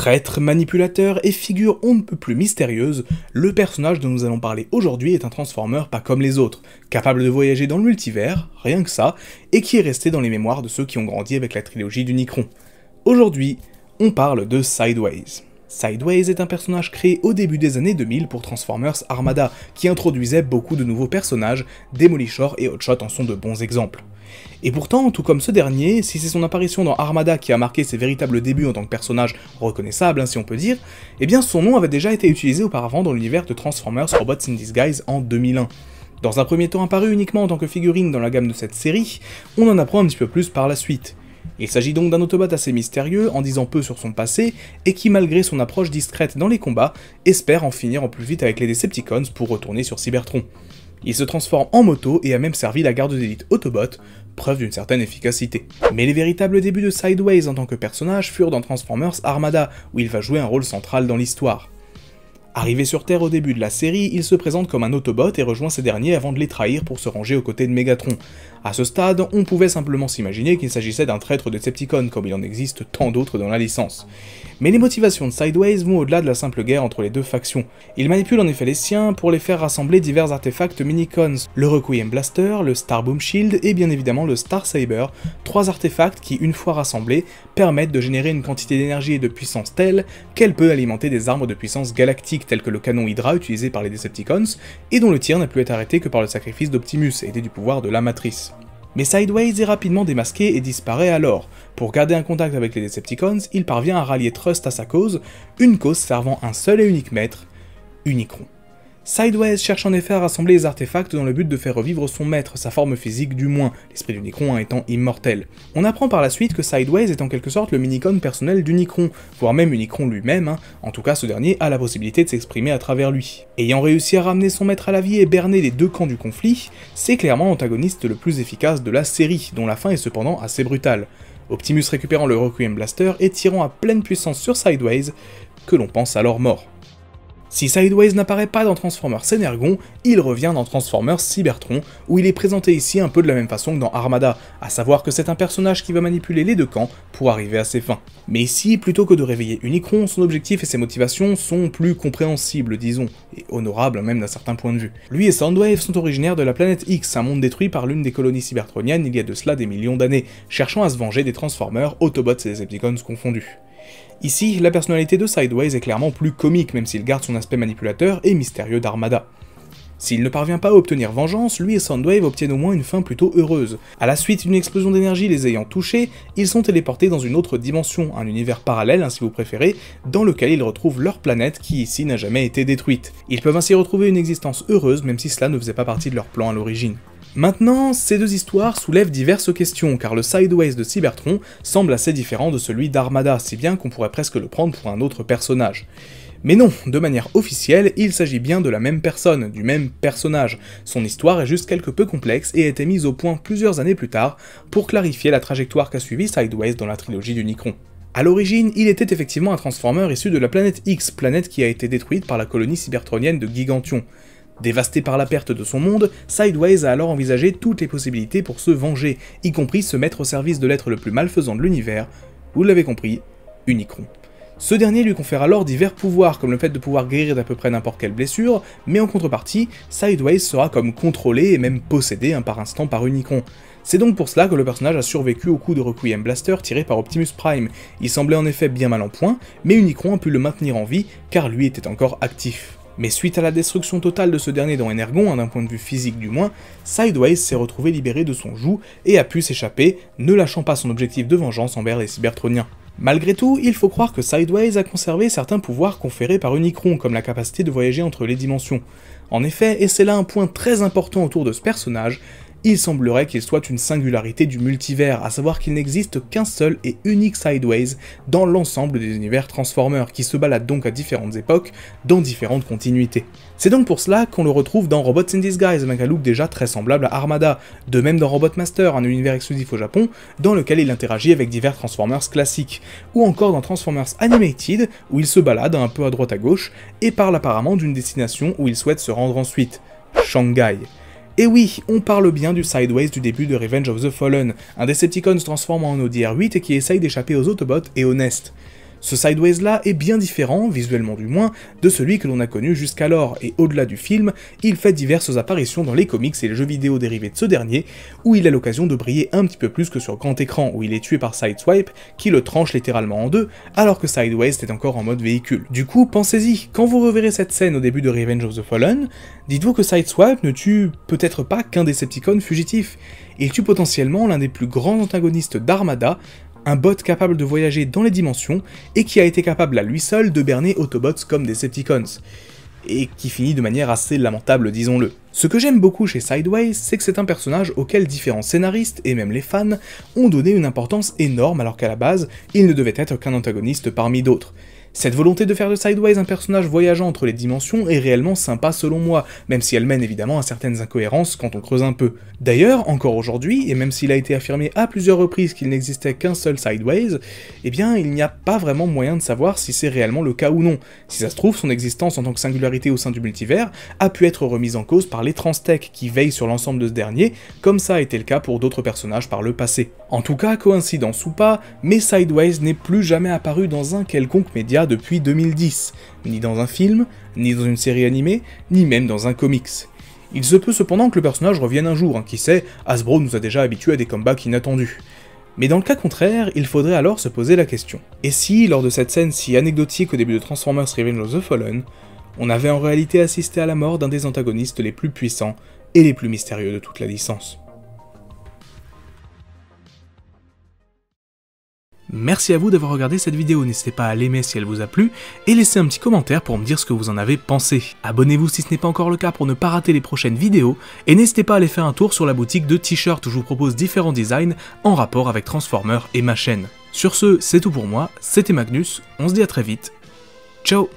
Traître, manipulateur et figure on ne peut plus mystérieuse, le personnage dont nous allons parler aujourd'hui est un Transformer pas comme les autres, capable de voyager dans le multivers, rien que ça, et qui est resté dans les mémoires de ceux qui ont grandi avec la trilogie d'Unicron. Aujourd'hui, on parle de Sideways. Sideways est un personnage créé au début des années 2000 pour Transformers Armada, qui introduisait beaucoup de nouveaux personnages, Demolishor et Hotshot en sont de bons exemples. Et pourtant, tout comme ce dernier, si c'est son apparition dans Armada qui a marqué ses véritables débuts en tant que personnage reconnaissable, si on peut dire, eh bien son nom avait déjà été utilisé auparavant dans l'univers de Transformers Robots in Disguise en 2001. Dans un premier temps apparu uniquement en tant que figurine dans la gamme de cette série, on en apprend un petit peu plus par la suite. Il s'agit donc d'un Autobot assez mystérieux, en disant peu sur son passé, et qui malgré son approche discrète dans les combats, espère en finir en plus vite avec les Decepticons pour retourner sur Cybertron. Il se transforme en moto et a même servi la garde d'élite Autobot, preuve d'une certaine efficacité. Mais les véritables débuts de Sideways en tant que personnage furent dans Transformers Armada, où il va jouer un rôle central dans l'histoire. Arrivé sur Terre au début de la série, il se présente comme un Autobot et rejoint ces derniers avant de les trahir pour se ranger aux côtés de Megatron. À ce stade, on pouvait simplement s'imaginer qu'il s'agissait d'un traître Decepticon, comme il en existe tant d'autres dans la licence. Mais les motivations de Sideways vont au-delà de la simple guerre entre les deux factions. Il manipule en effet les siens pour les faire rassembler divers artefacts Minicons, le Requiem Blaster, le Starboom Shield et bien évidemment le Star Saber, trois artefacts qui, une fois rassemblés, permettent de générer une quantité d'énergie et de puissance telle qu'elle peut alimenter des armes de puissance galactique telles que le canon Hydra utilisé par les Decepticons et dont le tir n'a pu être arrêté que par le sacrifice d'Optimus, aidé du pouvoir de la Matrice. Mais Sideways est rapidement démasqué et disparaît alors. Pour garder un contact avec les Decepticons, il parvient à rallier Trust à sa cause, une cause servant un seul et unique maître, Unicron. Sideways cherche en effet à rassembler les artefacts dans le but de faire revivre son maître, sa forme physique du moins, l'esprit d'Unicron étant immortel. On apprend par la suite que Sideways est en quelque sorte le minicon personnel d'Unicron, voire même Unicron lui-même, en tout cas ce dernier a la possibilité de s'exprimer à travers lui. Ayant réussi à ramener son maître à la vie et berner les deux camps du conflit, c'est clairement l'antagoniste le plus efficace de la série, dont la fin est cependant assez brutale. Optimus récupérant le Requiem Blaster et tirant à pleine puissance sur Sideways, que l'on pense alors mort. Si Sideways n'apparaît pas dans Transformers Energon, il revient dans Transformers Cybertron, où il est présenté ici un peu de la même façon que dans Armada, à savoir que c'est un personnage qui va manipuler les deux camps pour arriver à ses fins. Mais ici, plutôt que de réveiller Unicron, son objectif et ses motivations sont plus compréhensibles, disons, et honorables même d'un certain point de vue. Lui et Soundwave sont originaires de la planète X, un monde détruit par l'une des colonies cybertroniennes il y a de cela des millions d'années, cherchant à se venger des Transformers, Autobots et Decepticons confondus. Ici, la personnalité de Sideways est clairement plus comique, même s'il garde son aspect manipulateur et mystérieux d'Armada. S'il ne parvient pas à obtenir vengeance, lui et Soundwave obtiennent au moins une fin plutôt heureuse. À la suite d'une explosion d'énergie les ayant touchés, ils sont téléportés dans une autre dimension, un univers parallèle si vous préférez, dans lequel ils retrouvent leur planète qui ici n'a jamais été détruite. Ils peuvent ainsi retrouver une existence heureuse, même si cela ne faisait pas partie de leur plan à l'origine. Maintenant, ces deux histoires soulèvent diverses questions, car le Sideways de Cybertron semble assez différent de celui d'Armada, si bien qu'on pourrait presque le prendre pour un autre personnage. Mais non, de manière officielle, il s'agit bien de la même personne, du même personnage. Son histoire est juste quelque peu complexe et a été mise au point plusieurs années plus tard pour clarifier la trajectoire qu'a suivi Sideways dans la trilogie d'Unicron. A l'origine, il était effectivement un Transformer issu de la planète X, planète qui a été détruite par la colonie cybertronienne de Gigantion. Dévasté par la perte de son monde, Sideways a alors envisagé toutes les possibilités pour se venger, y compris se mettre au service de l'être le plus malfaisant de l'univers, vous l'avez compris, Unicron. Ce dernier lui confère alors divers pouvoirs, comme le fait de pouvoir guérir d'à peu près n'importe quelle blessure, mais en contrepartie, Sideways sera comme contrôlé et même possédé par instant par Unicron. C'est donc pour cela que le personnage a survécu au coup de Requiem Blaster tiré par Optimus Prime. Il semblait en effet bien mal en point, mais Unicron a pu le maintenir en vie, car lui était encore actif. Mais suite à la destruction totale de ce dernier dans Energon, d'un point de vue physique du moins, Sideways s'est retrouvé libéré de son joug et a pu s'échapper, ne lâchant pas son objectif de vengeance envers les Cybertroniens. Malgré tout, il faut croire que Sideways a conservé certains pouvoirs conférés par Unicron, comme la capacité de voyager entre les dimensions. En effet, et c'est là un point très important autour de ce personnage, il semblerait qu'il soit une singularité du multivers, à savoir qu'il n'existe qu'un seul et unique Sideways dans l'ensemble des univers Transformers, qui se baladent donc à différentes époques, dans différentes continuités. C'est donc pour cela qu'on le retrouve dans Robots in Disguise, avec un look déjà très semblable à Armada, de même dans Robot Master, un univers exclusif au Japon, dans lequel il interagit avec divers Transformers classiques, ou encore dans Transformers Animated, où il se balade un peu à droite à gauche, et parle apparemment d'une destination où il souhaite se rendre ensuite, Shanghai. Et oui, on parle bien du Sideways du début de Revenge of the Fallen, un Decepticon se transformant en ODR-8 et qui essaye d'échapper aux Autobots et aux Nest. Ce Sideways là est bien différent, visuellement du moins, de celui que l'on a connu jusqu'alors, et au-delà du film, il fait diverses apparitions dans les comics et les jeux vidéo dérivés de ce dernier, où il a l'occasion de briller un petit peu plus que sur grand écran, où il est tué par Sideswipe, qui le tranche littéralement en deux, alors que Sideways est encore en mode véhicule. Du coup, pensez-y, quand vous reverrez cette scène au début de Revenge of the Fallen, dites-vous que Sideswipe ne tue peut-être pas qu'un Decepticon fugitif, il tue potentiellement l'un des plus grands antagonistes d'Armada, un bot capable de voyager dans les dimensions, et qui a été capable à lui seul de berner Autobots comme Decepticons, et qui finit de manière assez lamentable, disons-le. Ce que j'aime beaucoup chez Sideways, c'est que c'est un personnage auquel différents scénaristes, et même les fans, ont donné une importance énorme alors qu'à la base, il ne devait être qu'un antagoniste parmi d'autres. Cette volonté de faire de Sideways un personnage voyageant entre les dimensions est réellement sympa selon moi, même si elle mène évidemment à certaines incohérences quand on creuse un peu. D'ailleurs, encore aujourd'hui, et même s'il a été affirmé à plusieurs reprises qu'il n'existait qu'un seul Sideways, eh bien il n'y a pas vraiment moyen de savoir si c'est réellement le cas ou non. Si ça se trouve, son existence en tant que singularité au sein du multivers a pu être remise en cause par les Transtech qui veillent sur l'ensemble de ce dernier, comme ça a été le cas pour d'autres personnages par le passé. En tout cas, coïncidence ou pas, mais Sideways n'est plus jamais apparu dans un quelconque média depuis 2010, ni dans un film, ni dans une série animée, ni même dans un comics. Il se peut cependant que le personnage revienne un jour, qui sait, Hasbro nous a déjà habitués à des comebacks inattendus. Mais dans le cas contraire, il faudrait alors se poser la question. Et si, lors de cette scène si anecdotique au début de Transformers Revenge of the Fallen, on avait en réalité assisté à la mort d'un des antagonistes les plus puissants et les plus mystérieux de toute la licence? Merci à vous d'avoir regardé cette vidéo, n'hésitez pas à l'aimer si elle vous a plu, et laissez un petit commentaire pour me dire ce que vous en avez pensé. Abonnez-vous si ce n'est pas encore le cas pour ne pas rater les prochaines vidéos, et n'hésitez pas à aller faire un tour sur la boutique de t-shirts où je vous propose différents designs en rapport avec Transformers et ma chaîne. Sur ce, c'est tout pour moi, c'était Magnus, on se dit à très vite, ciao.